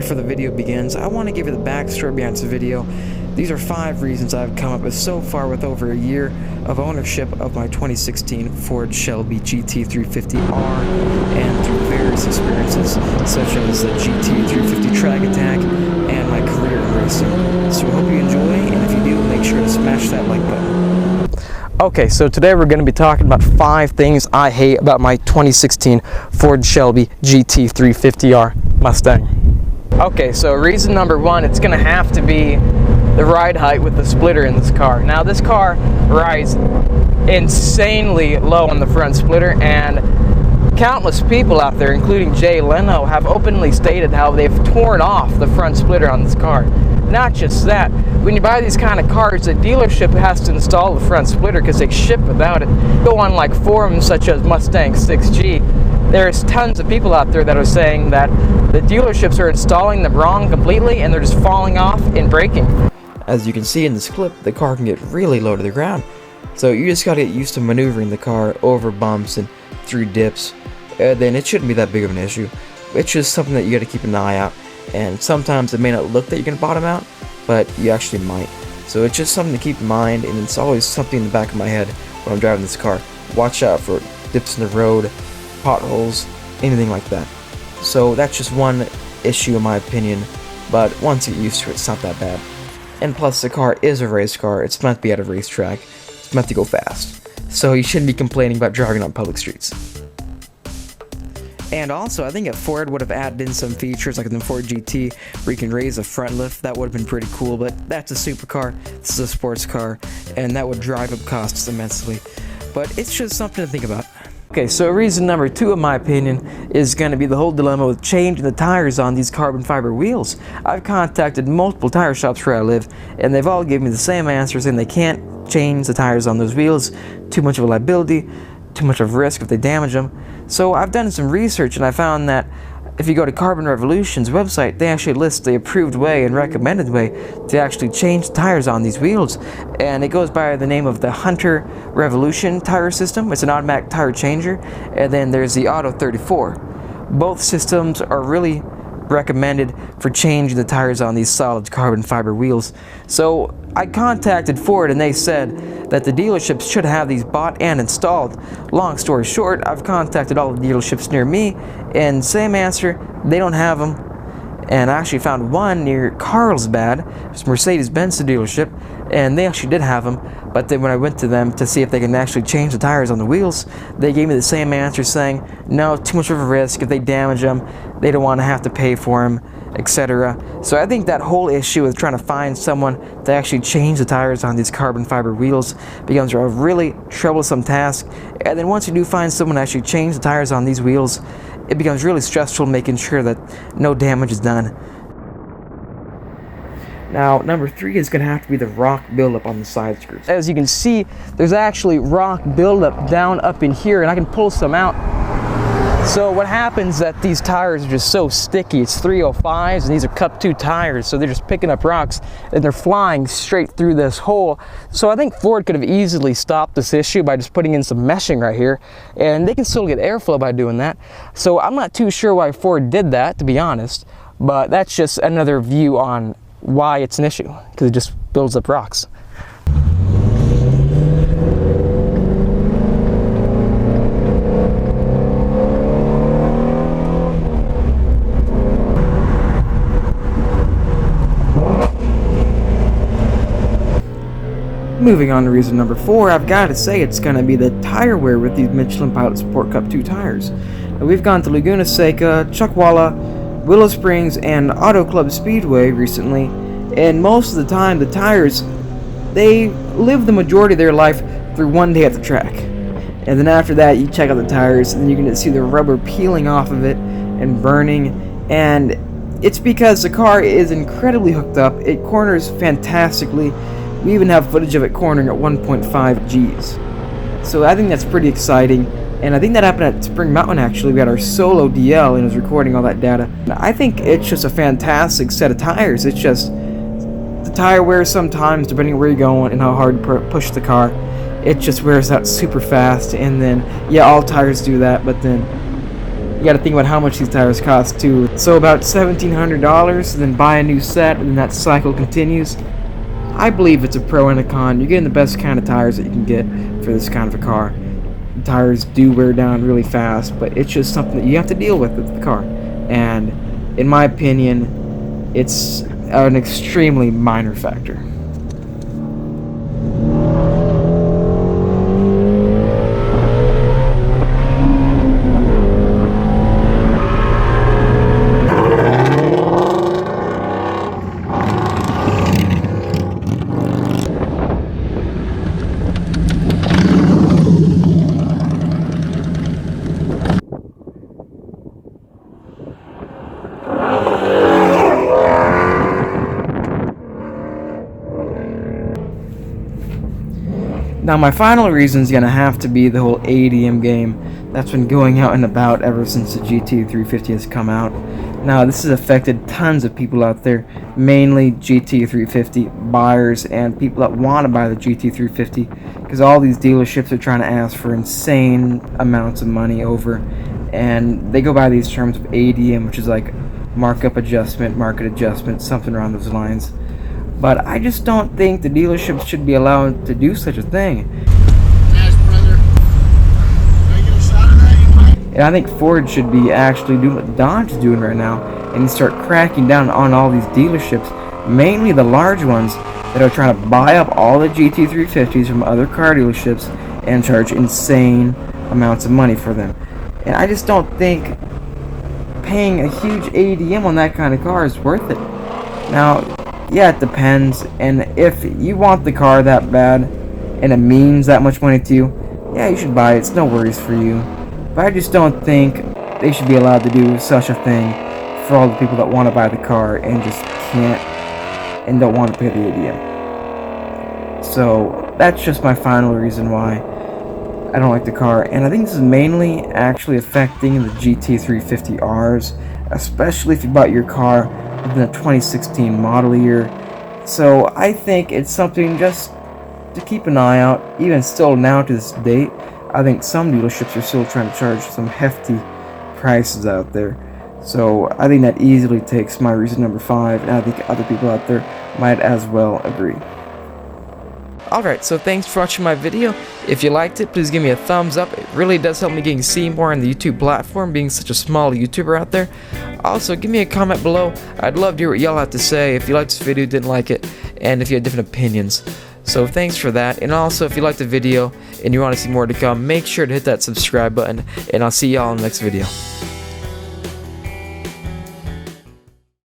before the video begins, I want to give you the backstory behind this video. These are 5 reasons I've come up with so far with over a year of ownership of my 2016 Ford Shelby GT350R and through various experiences such as the GT350 track attack and my career in racing. So I hope you enjoy, and if you do, make sure to smash that like button. Okay, so today we're going to be talking about 5 things I hate about my 2016 Ford Shelby GT350R Mustang. Okay, so reason number 1, it's going to have to be the ride height with the splitter in this car. Now this car rides insanely low on the front splitter, and countless people out there, including Jay Leno, have openly stated how they've torn off the front splitter on this car. Not just that, when you buy these kind of cars, the dealership has to install the front splitter because they ship without it. Go on like forums such as Mustang 6G, there's tons of people out there that are saying that the dealerships are installing them wrong completely and they're just falling off and breaking. As you can see in this clip, the car can get really low to the ground. So you just gotta get used to maneuvering the car over bumps and through dips. Then it shouldn't be that big of an issue. It's just something that you gotta keep an eye out. And sometimes it may not look that you're gonna bottom out, but you actually might. So it's just something to keep in mind, and it's always something in the back of my head when I'm driving this car. Watch out for dips in the road, potholes, anything like that. So that's just one issue in my opinion, but once you get used to it, it's not that bad. And plus the car is a race car, it's meant to be at a racetrack, it's meant to go fast. So you shouldn't be complaining about driving on public streets. And also, I think if Ford would have added in some features like in the Ford GT where you can raise the front lift, that would have been pretty cool, but that's a supercar, this is a sports car, and that would drive up costs immensely. But it's just something to think about. Okay, so reason number 2 in my opinion is going to be the whole dilemma with changing the tires on these carbon fiber wheels. I've contacted multiple tire shops where I live, and they've all given me the same answer, saying they can't change the tires on those wheels, too much of a liability, too much of a risk if they damage them. So I've done some research and I found that if you go to Carbon Revolution's website, they actually list the approved way and recommended way to actually change the tires on these wheels, and it goes by the name of the Hunter Revolution tire system. It's an automatic tire changer, and then there's the Auto 34. Both systems are really recommended for changing the tires on these solid carbon fiber wheels. So I contacted Ford and they said that the dealerships should have these bought and installed. Long story short, I've contacted all the dealerships near me and same answer, they don't have them. And I actually found one near Carlsbad, it's Mercedes-Benz dealership, and they actually did have them. But then when I went to them to see if they can actually change the tires on the wheels, they gave me the same answer saying, no, too much of a risk. If they damage them, they don't want to have to pay for them, etc. So I think that whole issue with trying to find someone to actually change the tires on these carbon fiber wheels becomes a really troublesome task. And then once you do find someone to actually change the tires on these wheels, it becomes really stressful making sure that no damage is done. Now, number 3 is going to have to be the rock buildup on the side skirts. As you can see, there's actually rock buildup down up in here, and I can pull some out. So what happens is that these tires are just so sticky. It's 305s, and these are Cup 2 tires, so they're just picking up rocks, and they're flying straight through this hole. So I think Ford could have easily stopped this issue by just putting in some meshing right here, and they can still get airflow by doing that. So I'm not too sure why Ford did that, to be honest, but that's just another view on why it's an issue, because it just builds up rocks. Moving on to reason number 4, I've got to say it's going to be the tire wear with these Michelin Pilot Sport Cup 2 tires. Now, we've gone to Laguna Seca, Chuckwalla, Willow Springs, and Auto Club Speedway recently, and most of the time the tires, they live the majority of their life through one day at the track. And then after that you check out the tires and you can see the rubber peeling off of it and burning, and it's because the car is incredibly hooked up. It corners fantastically. We even have footage of it cornering at 1.5 Gs. So I think that's pretty exciting. And I think that happened at Spring Mountain actually. We had our solo DL and it was recording all that data. And I think it's just a fantastic set of tires. It's just the tire wear sometimes, depending on where you're going and how hard you push the car, it just wears out super fast. And then, yeah, all tires do that, but then you got to think about how much these tires cost too. So about $1,700, then buy a new set, and then that cycle continues. I believe it's a pro and a con. You're getting the best kind of tires that you can get for this kind of a car. The tires do wear down really fast, but it's just something that you have to deal with the car. And in my opinion, it's an extremely minor factor. Now my final reason is going to have to be the whole ADM game that's been going out and about ever since the GT350 has come out. Now this has affected tons of people out there, mainly GT350 buyers and people that want to buy the GT350, because all these dealerships are trying to ask for insane amounts of money over, and they go by these terms of ADM, which is like markup adjustment, market adjustment, something around those lines. But I just don't think the dealerships should be allowed to do such a thing. Yes, brother. Can I get a shot of that? And I think Ford should be actually doing what Dodge is doing right now and start cracking down on all these dealerships, mainly the large ones that are trying to buy up all the GT350s from other car dealerships and charge insane amounts of money for them. And I just don't think paying a huge ADM on that kind of car is worth it. Now, yeah, it depends, and if you want the car that bad and it means that much money to you, yeah, you should buy it. It's no worries for you. But I just don't think they should be allowed to do such a thing for all the people that want to buy the car and just can't and don't want to pay the ADM. So that's just my final reason why I don't like the car, and I think this is mainly actually affecting the GT350Rs, especially if you bought your car within the 2016 model year. So I think it's something just to keep an eye out. Even still now to this date, I think some dealerships are still trying to charge some hefty prices out there. So I think that easily takes my reason number 5, and I think other people out there might as well agree. Alright, so thanks for watching my video. If you liked it, please give me a thumbs up. It really does help me getting seen more on the YouTube platform, being such a small YouTuber out there. Also, give me a comment below. I'd love to hear what y'all have to say, if you liked this video, didn't like it, and if you had different opinions. So thanks for that. And also, if you liked the video and you want to see more to come, make sure to hit that subscribe button, and I'll see y'all in the next video.